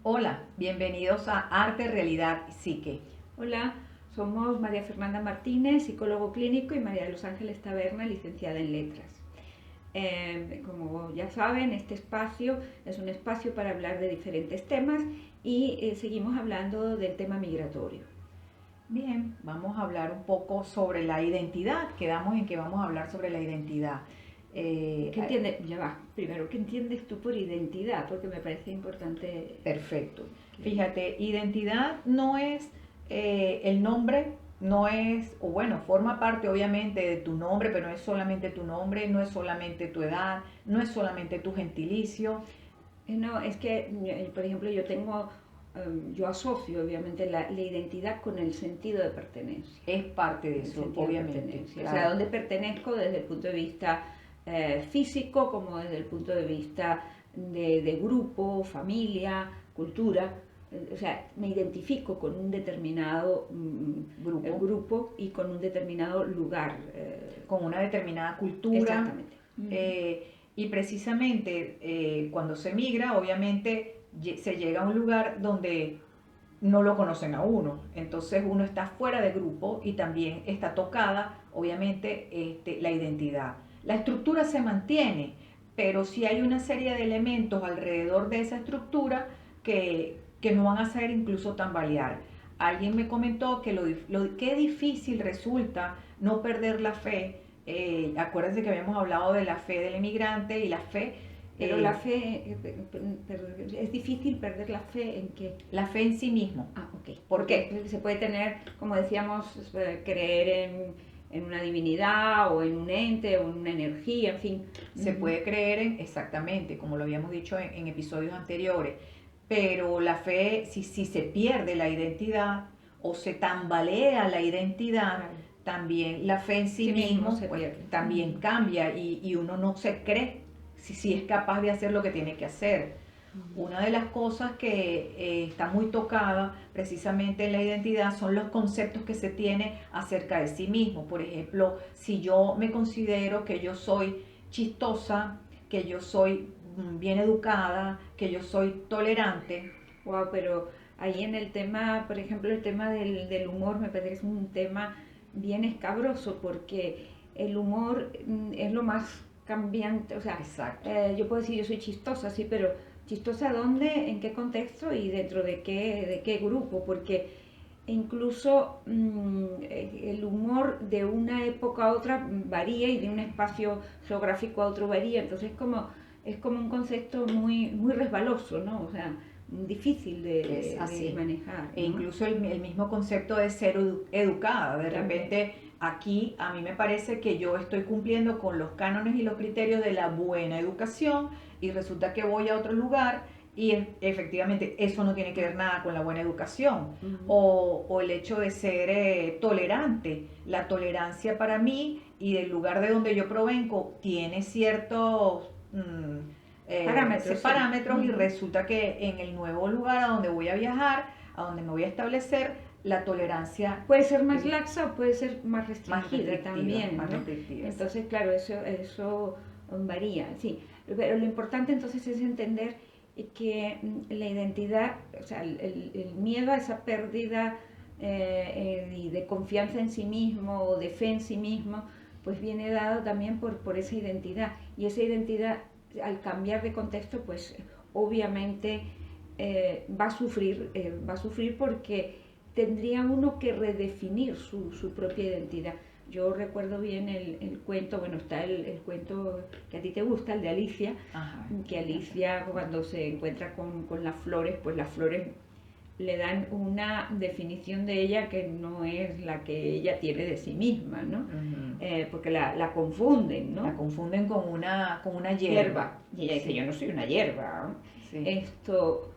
Hola, bienvenidos a Arte, Realidad y Psique. Hola, somos María Fernanda Martínez, psicólogo clínico, y María de los Ángeles Taberna, licenciada en Letras. Como ya saben, este espacio es un espacio para hablar de diferentes temas y seguimos hablando del tema migratorio. Bien, vamos a hablar un poco sobre la identidad. Quedamos en que vamos a hablar sobre la identidad. ¿Qué entiendes? Ya va, primero, ¿qué entiendes tú por identidad? Porque me parece importante. Perfecto. Fíjate, identidad no es el nombre, no es, o bueno, forma parte obviamente de tu nombre, pero no es solamente tu nombre, no es solamente tu edad, no es solamente tu gentilicio. No, es que, por ejemplo, yo asocio obviamente la identidad con el sentido de pertenencia. Es parte de El eso, sentido de obviamente. pertenencia. Claro. O sea, donde pertenezco desde el punto de vista físico, como desde el punto de vista de grupo, familia, cultura. O sea, me identifico con un determinado grupo y con un determinado lugar. Con una determinada cultura. Exactamente. Y precisamente cuando se migra, obviamente se llega a un lugar donde no lo conocen a uno. Entonces uno está fuera de grupo y también está tocada, obviamente, la identidad. La estructura se mantiene, pero sí hay una serie de elementos alrededor de esa estructura que no van a hacer incluso tambalear. Alguien me comentó que qué difícil resulta no perder la fe. Acuérdense que habíamos hablado de la fe del inmigrante y la fe. Pero la fe, es difícil perder la fe en que... La fe en sí mismo. Ah, ok. ¿Por qué? Porque se puede tener, como decíamos, creer en una divinidad o en un ente o en una energía, en fin. Se puede creer en, exactamente, como lo habíamos dicho en episodios anteriores, pero la fe, si se pierde la identidad o se tambalea la identidad, Claro. también la fe en sí mismo se pues, pierde. también cambia y uno no se cree si es capaz de hacer lo que tiene que hacer. Una de las cosas que está muy tocada precisamente en la identidad son los conceptos que se tiene acerca de sí mismo. Por ejemplo, si yo me considero que yo soy chistosa, que yo soy bien educada, que yo soy tolerante. Wow, pero ahí en el tema, por ejemplo, el tema del humor me parece que es un tema bien escabroso porque el humor es lo más cambiante. O sea, Exacto. yo puedo decir yo soy chistosa, sí, pero chistosa dónde, en qué contexto y dentro de qué grupo, porque incluso el humor de una época a otra varía y de un espacio geográfico a otro varía, entonces es como un concepto muy resbaloso, ¿no? O sea, difícil de manejar, E ¿no? incluso el mismo concepto de ser educada. De repente, aquí a mí me parece que yo estoy cumpliendo con los cánones y los criterios de la buena educación y resulta que voy a otro lugar y efectivamente eso no tiene que ver nada con la buena educación. O el hecho de ser tolerante. La tolerancia para mí y del lugar de donde yo provengo tiene ciertos parámetros y resulta que en el nuevo lugar a donde voy a viajar, a donde me voy a establecer, la tolerancia puede ser más laxa o puede ser más restringida también, más ¿no? restrictiva. Entonces, claro, eso varía, sí. Pero lo importante entonces es entender que la identidad, o sea, el miedo a esa pérdida de confianza en sí mismo o de fe en sí mismo, pues viene dado también por esa identidad. Y esa identidad, al cambiar de contexto, pues obviamente va a sufrir porque tendría uno que redefinir su propia identidad. Yo recuerdo bien el cuento, bueno, está el cuento que a ti te gusta, el de Alicia. Ajá. Que Alicia cuando se encuentra con las flores, pues las flores le dan una definición de ella que no es la que ella tiene de sí misma, ¿no? Porque la confunden, ¿no? La confunden con una hierba. Y ella dice, yo no soy una hierba, ¿no? Sí. Esto,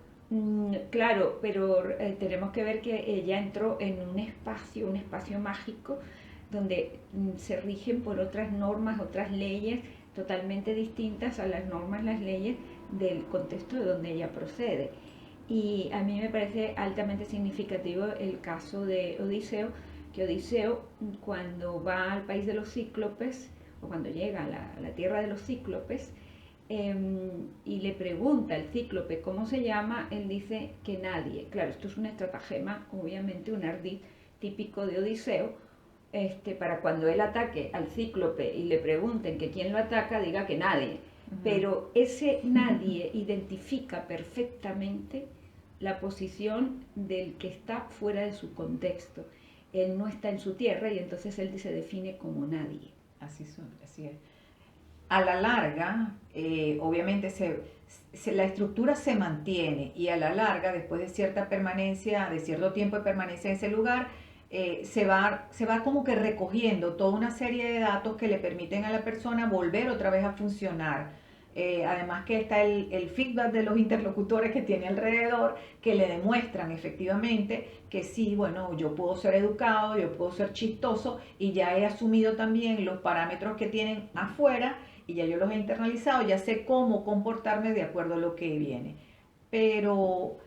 claro, pero tenemos que ver que ella entró en un espacio mágico, donde se rigen por otras normas, otras leyes totalmente distintas a las normas, las leyes del contexto de donde ella procede. Y a mí me parece altamente significativo el caso de Odiseo, que Odiseo cuando va al país de los cíclopes, o cuando llega a la tierra de los cíclopes, y le pregunta el cíclope cómo se llama, él dice que nadie. Claro, esto es un estratagema, obviamente un ardid típico de Odiseo, para cuando él ataque al cíclope y le pregunten que quién lo ataca, diga que nadie. Pero ese nadie identifica perfectamente la posición del que está fuera de su contexto. Él no está en su tierra y entonces él se define como nadie. Así es. A la larga, obviamente la estructura se mantiene y a la larga, después de cierta permanencia, de cierto tiempo de permanencia en ese lugar, se va como que recogiendo toda una serie de datos que le permiten a la persona volver otra vez a funcionar. Además que está el feedback de los interlocutores que tiene alrededor, que le demuestran efectivamente que sí, bueno, yo puedo ser educado, yo puedo ser chistoso y ya he asumido también los parámetros que tienen afuera y ya yo los he internalizado, ya sé cómo comportarme de acuerdo a lo que viene. Pero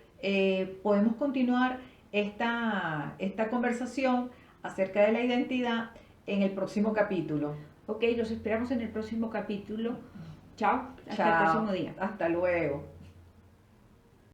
podemos continuar esta conversación acerca de la identidad en el próximo capítulo. Ok, los esperamos en el próximo capítulo. Chao, hasta el Chao, próximo día. hasta luego.